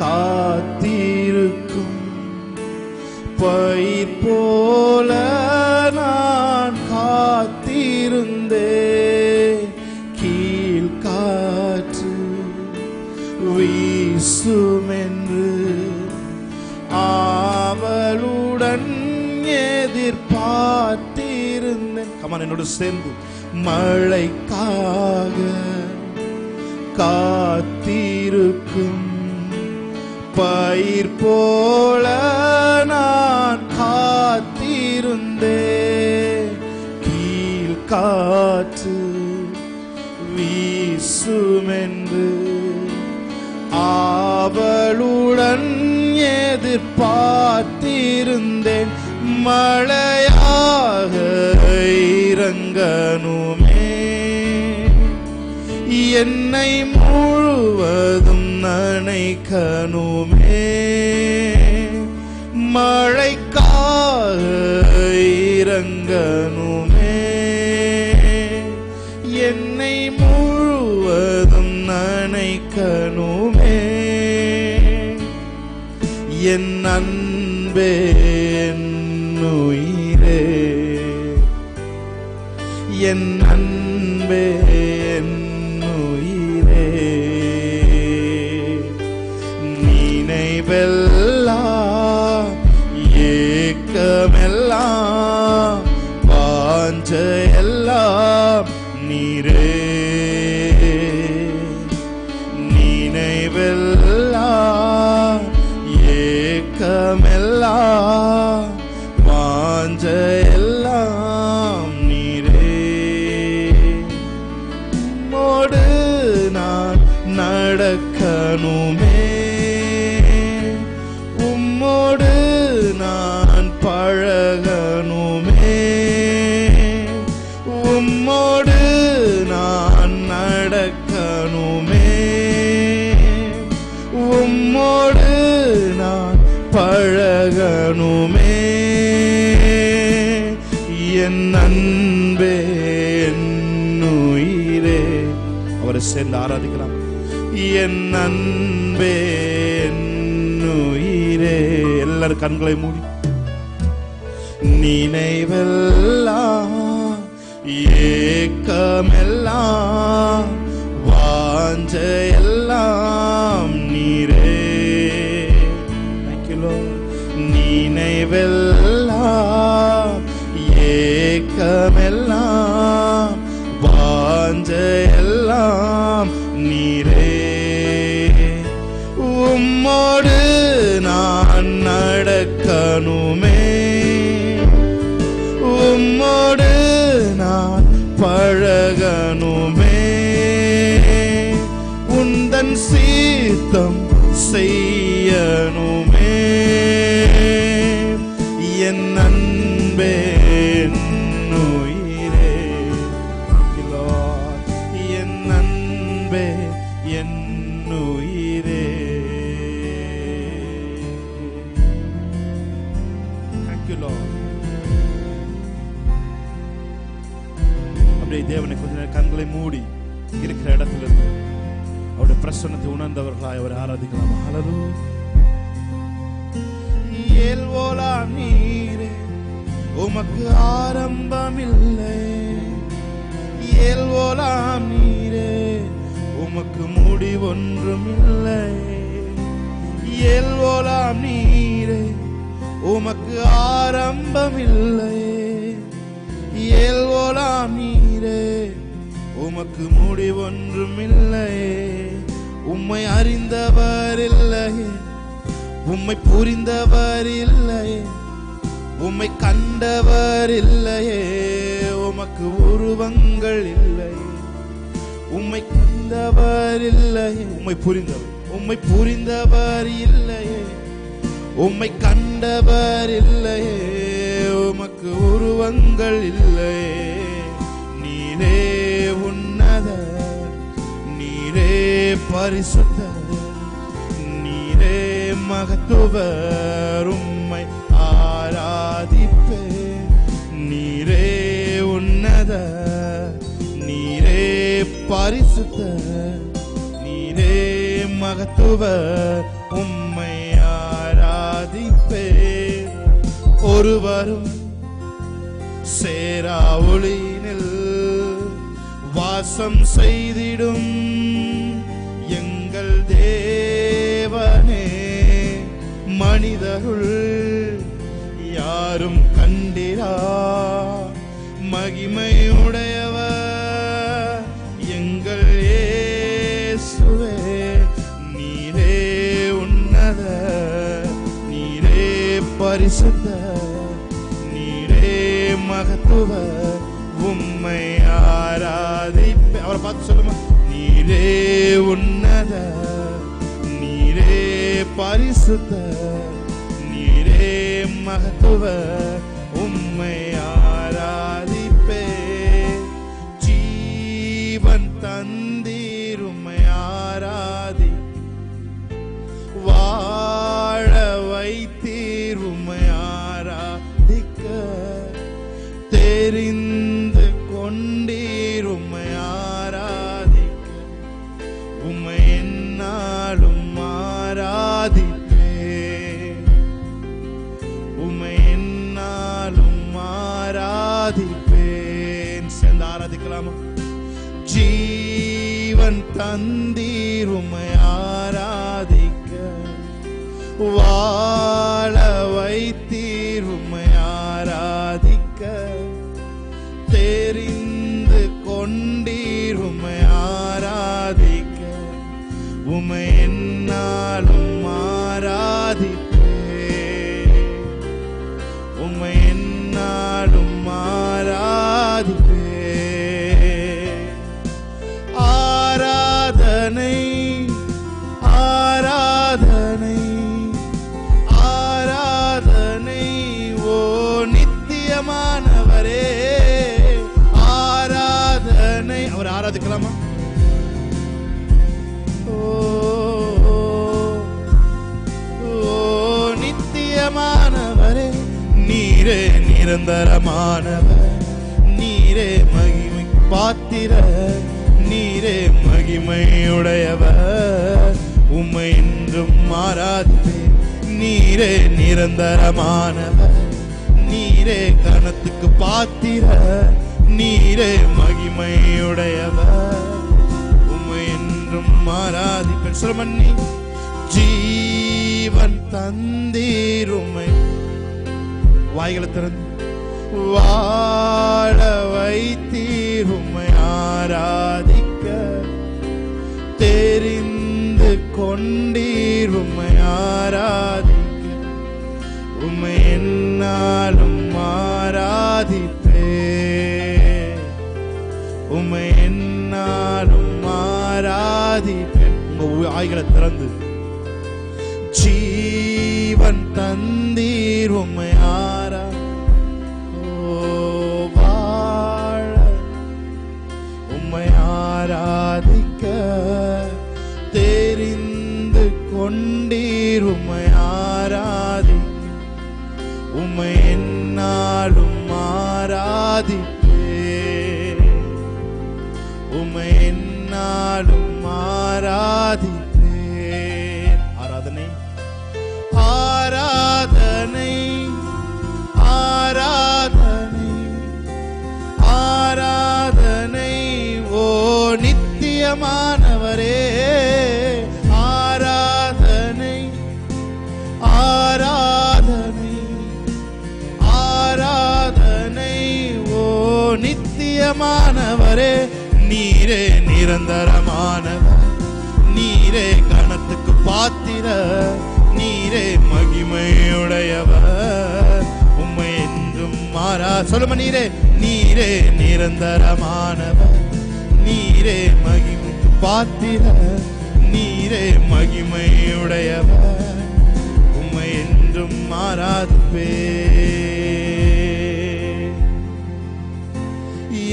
காத்திருக்கும் பயிர் போல நான் காத்திருந்தே கீழ்காற்று வீசுமென்று ஆவலுடன் எதிர்பார்த்திருந்தேன். கமான், என்னோடு சேர்ந்து. மழைக்காக காத்திருக்கும் பயிர் போல நான் காத்திருந்தேன் கீழ்காற்று வீசுமென்று ஆவலுடன் எதிர்பார்த்திருந்தேன். மழையாக இறங்கணுமே, என்னை முழுவதும் நனைக்கணுமே. மழைக்காக இறங்கணுமே, என்னை முழுவதும் நனைக்கணுமே. என் அன்பே என் உயிரே, என் அன்பே என் உயிரே, நினைவெல்லாம் ஏக்கமெல்லாம் வாஞ்சையெல்லாம் நீரே. நினைவெல்லாம் ஏக்கமெல்லாம் வாஞ்சையெல்லாம் நீரே. உம்மோடு நான் நடக்கணுமே, உம்மோடு நான் பழகணுமே. உம்மோடு நான் நடக்கணுமே, உம்மோடு நான் பழகணுமே. என் அன்பே என் உயிரே. அவரை சேர்ந்து ஆராதிக்கலாம். என் அன்பே என் உயிரே. எல்லாரும் கண்களை மூடி. நினைவெல்லாம் ஏக்கமெல்லாம் வாஞ்சையெல்லாம் நீரே. நினைவெல்லாம் ஏக்கமெல்லாம் வாஞ்சையெல்லாம் நீரே. உம்மோடு நான் நடக்கணுமே, உம்மோடு நான் பழகணுமே. உந்தன் சித்தம் செய்யணுமே. என் அன்பே என் உயிரே, என் அன்பே என் உயிரே. Thank you Lord. அப்படியே தேவனை கொஞ்ச நேரம் கண்களை மூடி இருக்கிற இடத்துல இருந்து அவருடைய பிரசன்னத்தை உணர்ந்தவர்களாய் அவரை ஆராதிக்கலாம். ஹல்லேலூயா. ஏல்வோலாம் நீரே, உமக்கு ஆரம்பமில்லை. ஏல்வோலாம் நீரே, உமக்கு முடிவொன்றுமில்லை. ஏல்வோலாம் நீரே, உமக்கு ஆரம்பமில்லை. ஏல்வோலாம் நீரே, உமக்கு முடிவொன்றுமில்லை. உம்மை அறிந்தவர் இல்லையே, உம்மை புரிந்தவர் இல்லையே, உம்மை கண்டவர் இல்லையே. உமக்கு உருவங்கள் இல்லையே, உம்மை கண்டவர் இல்லையே. உம்மை புரிந்தவர் இல்லையே, உம்மை கண்டவர் இல்லையே. உமக்கு உருவங்கள் இல்லையே. நீரே உன்னதர், நீரே பரிசுத்தர், நீரே மகத்துவர். உம்மை ஆராதிப்பேன். நீரே உன்னதர், நீரே பரிசுத்தர், நீரே மகத்துவர் உம்மை ஆராதிப்பேன். ஒருவரும் சேரா ஒளியினில் வாசம் செய்திடும் எங்கள் தேவனே, மனிதருள் யாரும் கண்டிரா மகிமையுடையவர் எங்கள் இயேசுவே. நீரே உன்னத, நீரே பரிசுத்த, நீரே மகத்துவர் உம்மை ஆராதிப்பே. அவரை பார்த்து சொல்லுமா, நீரே உன்னத, நீரே பரிசுத்த, நீரே மகத்துவர் உம்மை ஆராதிப்பே. ஜீவன் தந்தீர் உம்மை ஆராதி, வாழ வைத்தீர் உம்மை ஆராதிக்க, தெரிந்து கொண்டீர் உம்மை ஆராதிக்க, உம்மை என்னாலும் ஆராதிப்பே, உம்மை என்னாலும் ஆராதிப்பேன். சேர்ந்து ஆராதிக்கலாமா? ஜீவன் தந்தீர் உம்மை ஆராதிக்க, வாழ வைத்தீர் உம்மை ஆராதிக்க, தெரிந்து கொண்டீர் உம்மை ஆராதிக்க, உம்மை என்னாலும் ஆராதிப்பே, உம்மை என்னாலும் ஆராதிப்பே. ஆராதனை ஆராதனை ஆராதனை ஓ நித்தியமானவரே, ஆராதனை. அவர் ஆராதிக்கலாமா? ஓ நித்தியமானவரே, நீரே நிரந்தரமானவர், நீரே மகிமை பாத்திர, நீரே மகிமையுடையவர் உம்மை என்றும் ஆராதிப்பேன். நீரே நிரந்தரமானவர், நீரே கனத்துக்கு பாத்திர, நீரே மகிமையுடையவர் உம்மை என்றும் ஆராதிப்பேன். சொல்லுமன்னி, ஜீவன் தந்தீர் உம்மை, வாய்களை திறந்து, வாழ வைத்தீர் உம்மை ஆராதிக்க, தெரிந்து கொண்டீர் உம்மை ஆராதிக்க, உம்மை என்னாலும் ஆராதிப்பே, உம்மை என்னாலும் ஆராதிப்பேன். உங்க ஆய்களை திறந்து, ஜீவன் தந்தீர் உம்மை ஆரா, வாழ உம்மை ஆராதிக்க, தெரிந்து கொண்டீர் உம்மை ஆராதிக்க, உம்மை என்னாலும் ஆராதிப்பே, உம்மை என்னாலும் ஆராதிப்பேன். ஆராதனை ஆராதனை ஆராதனை ஆராதனை ஓ நித்தியமானவரே, ஆராதனை ஆராதனை ஆராதனை ஓ நித்தியமானவரே, நீரே நிரந்தரமானவர், நீரே கனத்துக்கு பாத்திர, நீரே மகிமையுடையவர் உம்மை என்றும் மாறா. சொல்லுமா, நீரே நீரே நிரந்தரமானவர், நீரே மகிமைக்கு பாத்திர, நீரே மகிமையுடையவர் உம்மை என்றும் மாறாதுப்பே.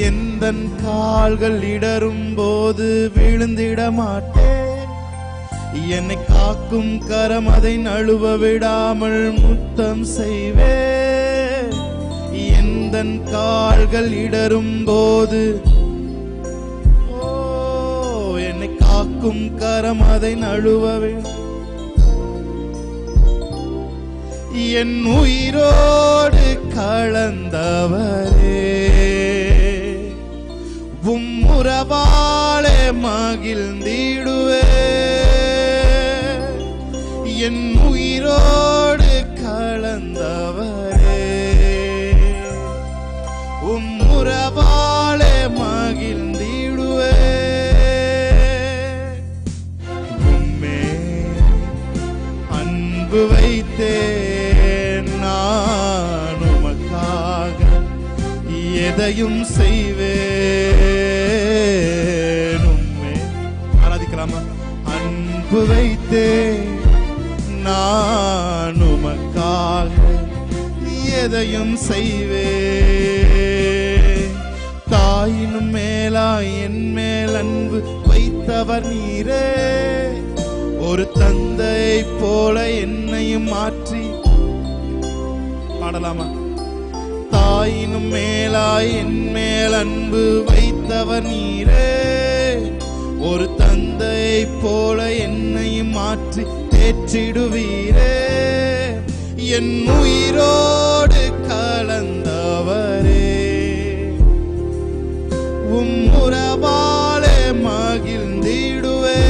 எந்தன் கால்கள் இடரும் போது விழுந்திட மாட்டேன், என்னை காக்கும் கரம் அதை நழுவ விடாமல் முத்தம் செய்வேன். எந்தன் கால்கள் இடரும் போது என்னை காக்கும் காக்கும் கரம் அதை நழுவவே என் உயிரோடு கலந்தவரே உம்முறவாளே மகிழ்ந்திடுவே என் உயிரோடு கலந்தவரே உம்முறவாளே மகிழ்ந்திடுவே உம்மே அன்பு வைத்தேன் நான் உமக்காக எதையும் செய்வேன் உம்மே ஆராதிக்கலாமா அன்பு வைத்தேன் நான் உமக்காக எதையும் செய்வேன் தாயினும் மேலாய் என் மேல் அன்பு வைத்தவர் நீரே ஒரு தந்தை போல என்னையும் மாற்றி பாடலாமா தாயினும் மேலாய் என் மேல் அன்பு வைத்தவர் நீரே ஒரு தந்தை போல என்னையும் மாற்றி தேற்றிடுவீரே என் உயிரோடு கலந்தவரே உம்முறவாளே மகிழ்ந்திடுவே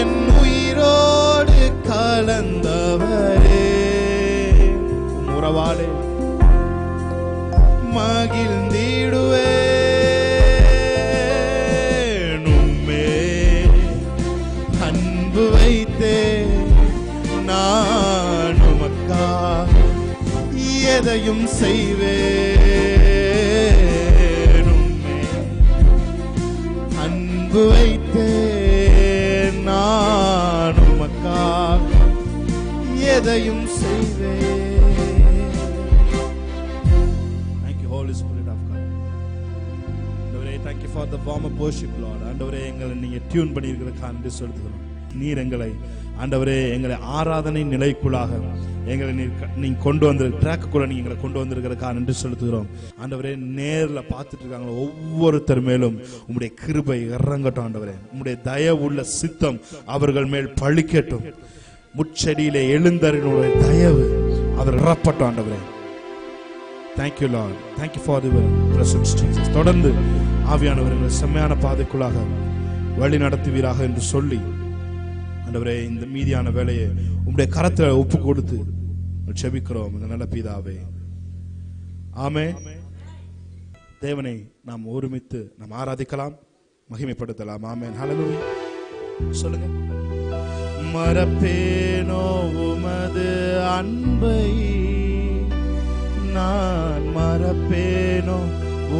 என் உயிரோடு கலந்தவரே உம்முறவாளே மகிழ்ந்திடுவே நான் உமக்காக எதையும் செய்வேன் உம்மே அன்பு வைத்தேன் நான் உமக்காக எதையும் செய்வேன். Thank you Holy Spirit of God. ஆண்டவரே thank you for the warm up worship Lord. ஆண்டவரே எங்களை நீங்க டியூன் பண்ணி இருக்கிறதுக்கு நன்றி செலுத்துகிறோம். நீர் எங்களை ஆண்டவரே எங்களை ஆராதனை நிலைக்குள்ளாக எங்களை நீங்க கொண்டு வந்து ட்ராக்குள்ள நீங்க எங்களை கொண்டு வந்திருக்கிறதுக்காக நன்றி செலுத்துகிறோம். ஆண்டவரே நேர்ல பார்த்துட்டு இருக்காங்க ஒவ்வொருத்தர் மேலும் உம்முடைய கிருபை இறங்கட்டும் ஆண்டவரே. உம்முடைய தயவுள்ள சித்தம் அவர்கள் மேல் பழிக்கட்டும். முச்செடியிலே எழுந்தறினுடைய தயவு அவர் இறப்பட்டும் ஆண்டவரே. Thank you Lord. Thank you for the presence Jesus. தொடர்ந்து ஆவியானவர் எங்களை செம்மையான பாதைக்குள்ளாக வழி நடத்துவீராக என்று சொல்லி ஆண்டவரே இந்த மீதியான வேலையை உம்முடைய கரத்தில் ஒப்பு கொடுத்து ஜெபிக்கிறோம் இந்த நல்ல பிதாவே. ஆமென். தேவனை நாம் ஒருமித்து நாம் ஆராதிக்கலாம், மகிமைப்படுத்தலாம். ஆமென். ஹல்லேலூயா. சொல்லுங்க. மறப்பேனோ உமது அன்பை, நான் மறப்பேனோ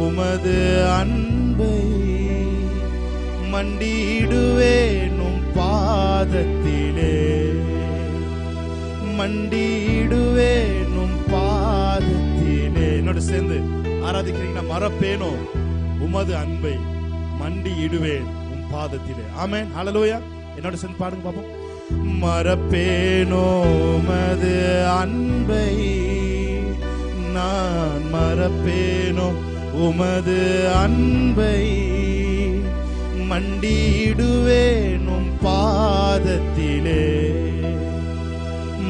உமது அன்பை, மண்டிடுவேனும் பாதத்திலே, மண்டிடுவேனும் பாதத்திலே. என்னோட சேர்ந்து ஆராதிக்கிறீங்கன்னா, மறப்பேனோ உமது அன்பை, மண்டிடுவேன் உம் பாதத்திலே. ஆமென். ஹல்லேலூயா. என்னோட சேர்ந்து பாடுங்க பாப்போம். மறப்பேனோ உமது அன்பை, நான் மறப்பேனோ உமது அன்பை, மண்டிடுவேனும் பாதத்திலே,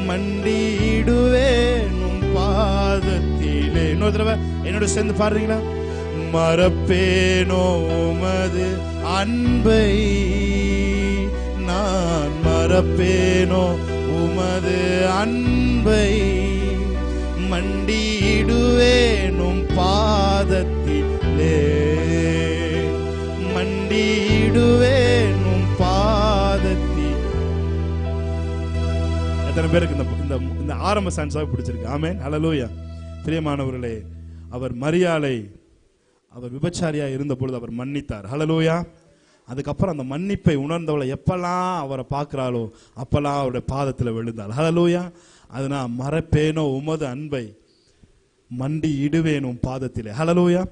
மண்டிடுவேனும் பாதத்திலே. இன்னொரு தடவை என்னோட சேர்ந்து பாடுறீங்களா? மறப்பேனோ உமது அன்பை, நான் மறப்பேனோ உமது அன்பை, மண்டிடுவேனும் பாதத்திலே, மண்டிடுவேனும் பாதத்தில். எத்தனை பேருக்கு இந்த ஆரம்ப சான்ஸாக பிடிச்சிருக்கு? ஆமென். ஹல்லேலூயா. பிரியமானவர்களே, அவர் மரியாளை அவர் விபச்சாரியா இருந்த பொழுது அவர் மன்னித்தார். ஹல்லேலூயா. அதுக்கப்புறம் அந்த மன்னிப்பை உணர்ந்தவளை எப்பெல்லாம் அவரை பார்க்கிறாளோ அப்பெல்லாம் அவருடைய பாதத்தில் விழுந்தாள். ஹல்லேலூயா. அதனா மறப்பேனோ உமது அன்பை, மண்டி இடுவேனும் பாதத்திலே. ஹல்லேலூயா.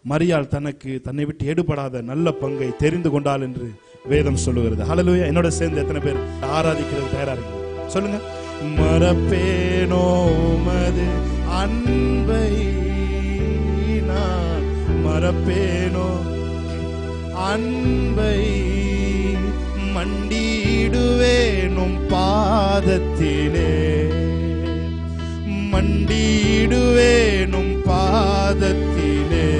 மரியாள் தன்னை விட்டு எடுபடாத நல்ல பங்கை தெரிந்து கொண்டாள் என்று வேதம் சொல்லுகிறது. ஹல்லேலூயா. என்னோட சேர்ந்து எத்தனை பேர் ஆராதிக்கிறது தயாரா இருக்கீங்க? சொல்லுங்க. மறப்பேனோ உமது அன்பை, நான் மறப்பேனோ அன்பை மண்டியிடுவேனும் பாதத்திலே, மண்டியிடுவேனும் பாதத்திலே.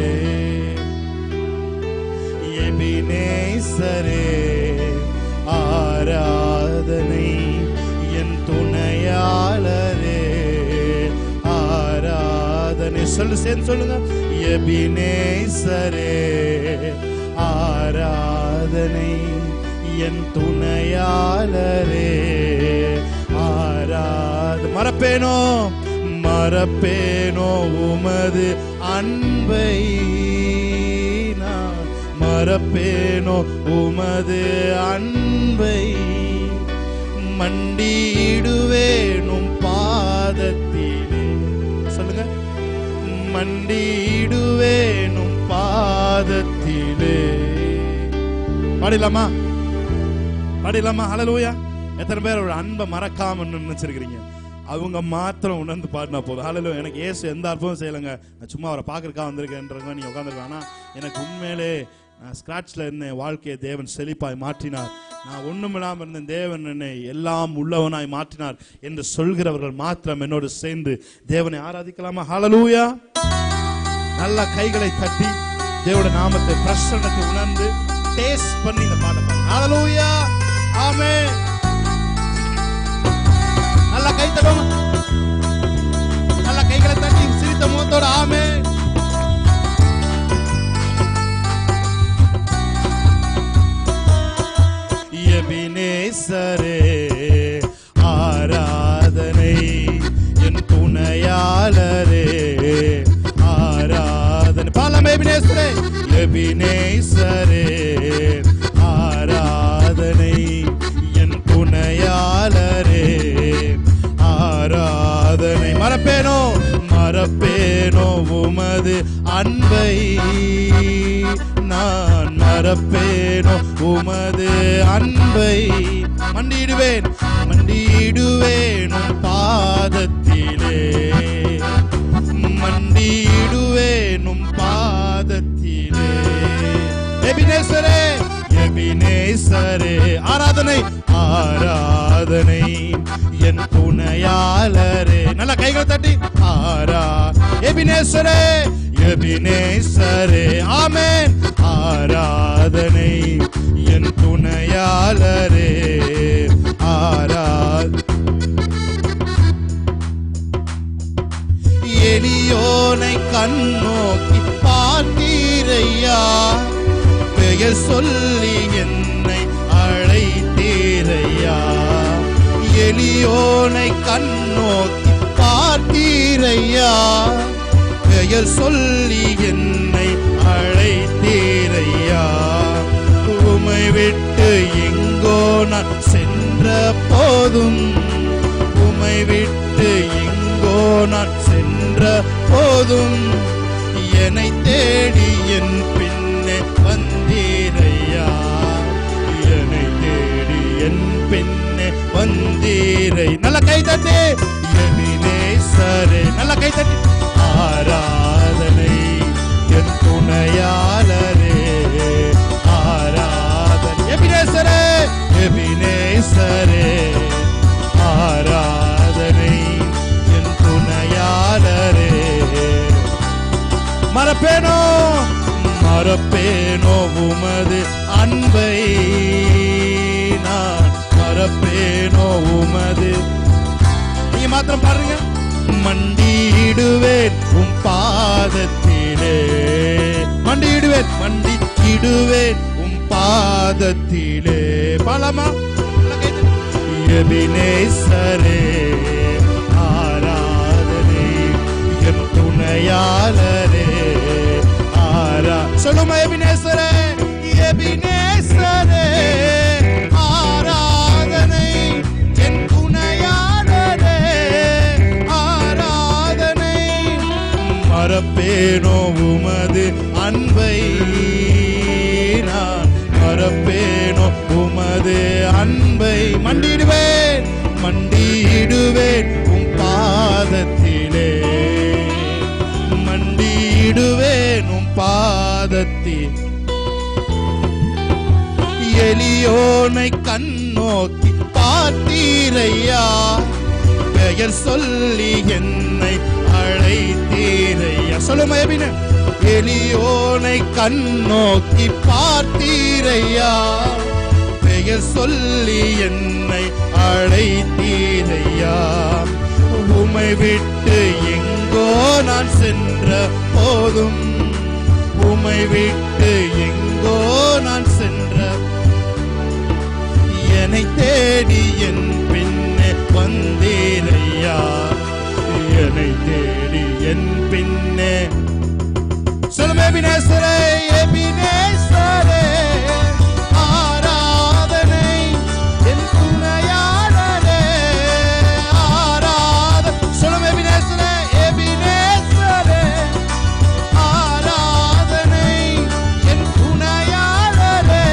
எபினேசரே ஆராதனை, என் துணையாளரே ஆராதனை. சேர்ந்து சொல்லுங்க. எபினேசரே ஆராதனை, என் துணையாளரே ஆராத. மறப்பேனோ மறப்பேனோ உமது அன்பை, நான் மறப்பேனோ உமது அன்பை, மண்டியிடுவேனும் பாதத்திலே. சொல்லுங்க. மண்டியிடுவேனும் பாதத்திலே. பாடிடலாமா? பாடிடலாமா? ஹல்லேலூயா. எத்தனை பேர் ஒரு அன்பை மறக்காம நினைச்சிருக்கிறீங்க? அவங்க மாத்திரம் உணர்ந்து பாடினா போதும். ஹல்லேலூயா. எனக்கு இயேசு எந்த அற்புதம் செய்யலைங்க, நான் சும்மா அவரை பார்க்கறதுக்காக வந்திருக்கேன்றத நீ உட்காந்துருக்கேன். ஆனால் எனக்கு உண்மையிலே நான் ஸ்கிராட்ச்ல இருந்தேன், வாழ்க்கையை தேவன் செழிப்பாய் மாற்றினார். நான் ஒண்ணுமில்லாமல் இருந்த தேவன் என்னை எல்லாம் உள்ளவனாய் மாற்றினார் என்று சொல்கிறவர்கள் மாத்திரம் என்னோடு சேர்ந்து தேவனை ஆராதிக்கலாமா? ஹல்லேலூயா. நல்ல கைகளை தட்டி தேவனுடைய நாமத்தை பிரசன்னத்தை உணர்ந்து டேஸ்ட் பண்ணி இந்த பாட பாருங்க. ஹல்லேலூயா. ஆமென். நல்ல கை தட்டுங்க. நல்ல கைகளை தட்டி சிரித்த முகத்தோட ஆமென். எபினேசரே ஆராதனை, என் துணையாளரே ஆராதனை. பாலம். எபினேசரே எபினேசரே ஆராதனை, என் துணையாளரே ஆராதனை. மறப்பேனோ மறப்பேனோ உமது அன்பை, நான் மறப்பேனோ உமது அன்பை, மண்டியிடுவேன் மண்டியிடுவேனும் பாதத்திலே, மண்டியிடுவேனும் பாதத்திலே. எபினேசரே எபினேசரே ஆராதனை ஆராதனை, என் துணையாளரே. நல்ல கைகளை தட்டி ஆரா. எபினேசரே எபினேசரே ஆமென். ஆராதனை, என் துணையாளரே ஆராத. எளியோனை கண்ணோக்கி பார்த்தீரையா, பெயர் சொல்லி என்னை அழைத்தீரையா. எளியோனை கண்ணோக்கி பார்த்தீரையா, பெயர் சொல்லி என்னை அழைத்தீரையா. உமை விட்டு எங்கோ நான் சென்ற போதும், உமை விட்டு எங்கோ நான் சென்ற போதும், என்னை தேடி என் பின்னே வந்தீரையா, என்னை தேடி என் பின்னே வந்தீரை. நல்ல கை தட்டி. எபினேசரே. நல்ல கை தட்டி ஆராதனை, என் துணையாளரே ஆராதனை. எபினேசரே எபினேசரே ஆராதனை, என் துணையாளரே. மறப்பேனோ மறப்பேனோ உமது அன்பை, நான் மறப்பேனோ உமது. நீங்க மாத்திரம் பாருங்க. மண்டியிடுவேன் உம் பாதத்திலே, மண்டியிடுவேன் மண்டியிடுவேன் உம் பாதத்திலே. பாலாமா? எபினேசரே ஆராதனை, என் துணையாளரே ஆரா. சொல்லுமா? எபினேசரே எபினேசரே ஆராதனை, என் துணையாளரே ஆராதனை. மறப்பேனோ உமது அன்பை, நான் மறப்பேனோ உமது அன்பை. மண்டியிடுவேன் மண்டியிடுவேன் உம் பாதத்திலே, மண்டியிடுவேன் உம் பாதத்தில். எளியோனை கண்ணோக்கி பார்த்தீரையா, பெயர் சொல்லி என்னை அழைத்தீரையா. சொல்லுமா எபினே. எளியோனை கண்ணோக்கி பார்த்தீரையா, பெயர் சொல்லி என்னை அழைத்தீரையா. உம்மை விட்டு எங்கோ நான் சென்ற போதும், உம்மை விட்டு எங்கோ நான் சென்ற, என்னை தேடி என் பின்னே வந்தீரையா, என்னை தேடி என் பின்னே. சொல்லுமே எபினேசரே, எபினேசரே ஆராதனை என் துணையாளரே ஆராதனை. சொல்லுமே எபினேசரே, எபினேசரே ஆராதனை என் துணையாளரே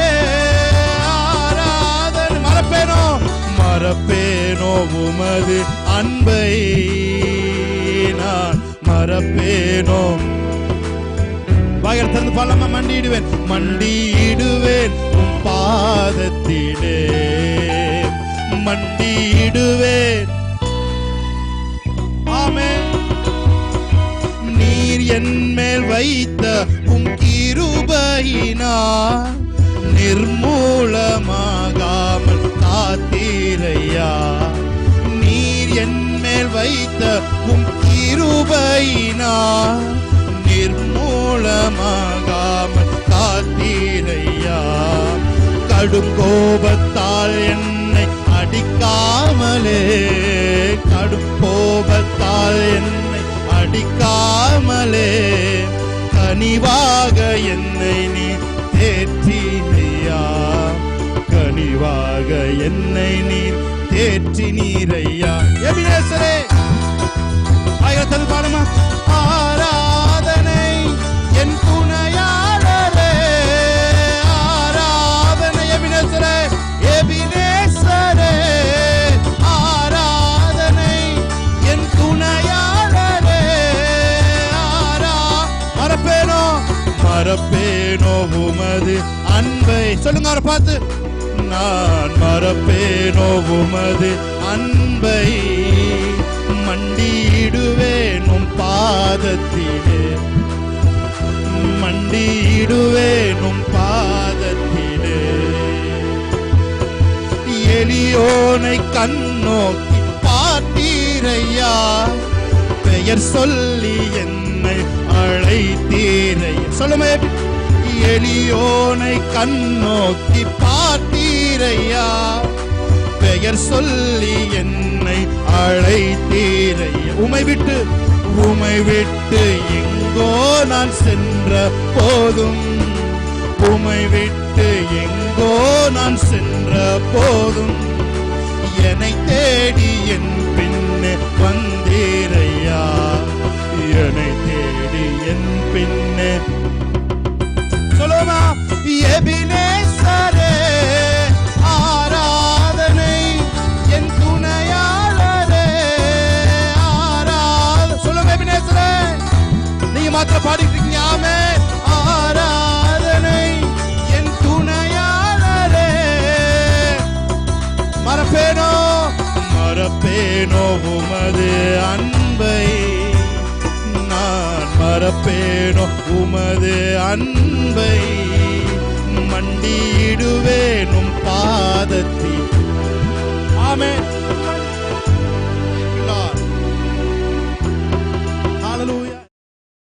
ஆராதனை. மறப்பேனோ மறப்பேனோ உமது அன்பை நான் மறப்பேனோ. வாயில் திறந்து பாடலாமா? மண்டியிடுவேன் மண்டியிடுவேன் உம் பாதத்திலே, மண்டியிடுவேன். ஆமென். நீர் என் மேல் வைத்த உம் கிருபையினால் நிர்மூலமாகாமல் காத்தீரையா. நீர் என் மேல் வைத்த உம் கிருபையினால் நிர்மூலமாகாமல் காத்தீரையா. கடும் கோபத்தால் என்னை அடிக்காமலே, கடும் கோபத்தால் என்னை அடிக்காமலே, கனிவாக என்னை நீ தேற்றினையா, கனிவாக என்னை நீ தேற்றினீரையா. எபினேசரே ஆயிரத்தது பாடுமா. ஆராதனை என் துணையாளரே ஆராதனை. எபினேசரே, எபினேசரே ஆராதனை என் துணையாளரே மறப்பேனோ மறப்பேனோ உமது அன்பை. சொல்லுங்க அவரை பார்த்து. நான் மறப்பேனோ உமது அன்பை, மண்டியிடுவேன் உம் பாதத்திலே, மண்டியிடுவேன் உம் பாதத்திலே. எளியோனை கண்ணோக்கி பார்த்தீரையா, பெயர் சொல்லி என்னை அழைத்தீரையா. சொல்லுமே. எளியோனை கண்ணோக்கி பார்த்தீரையா, பெயர் சொல்லி என்னை அழைத்தீரையா. உம்மை விட்டு எங்கோ நான் சென்ற போதும், உம்மை விட்டு எங்கோ நான் சென்ற போதும், என்னை தேடி என் பின்னே வந்தீரையா, என்னை தேடி என் பின்னே. சொல்லுமா. எபினேசரே ஆராதனை என் துணையாளரே ஆராதனை. சொல்லுங்க எபினேசரே. நீங்க மாத்திரம் பாடிட்டு இருக்கீங்க. ஆமென். ஆராதனை என் துணையாளரே. மறப்பேனோ மறப்பேனோ உமது அன்பை, நான் மறப்பேனோ உமது அன்பை, மண்டியிடுவேன் உம் பாதத்தில். ஆமென்.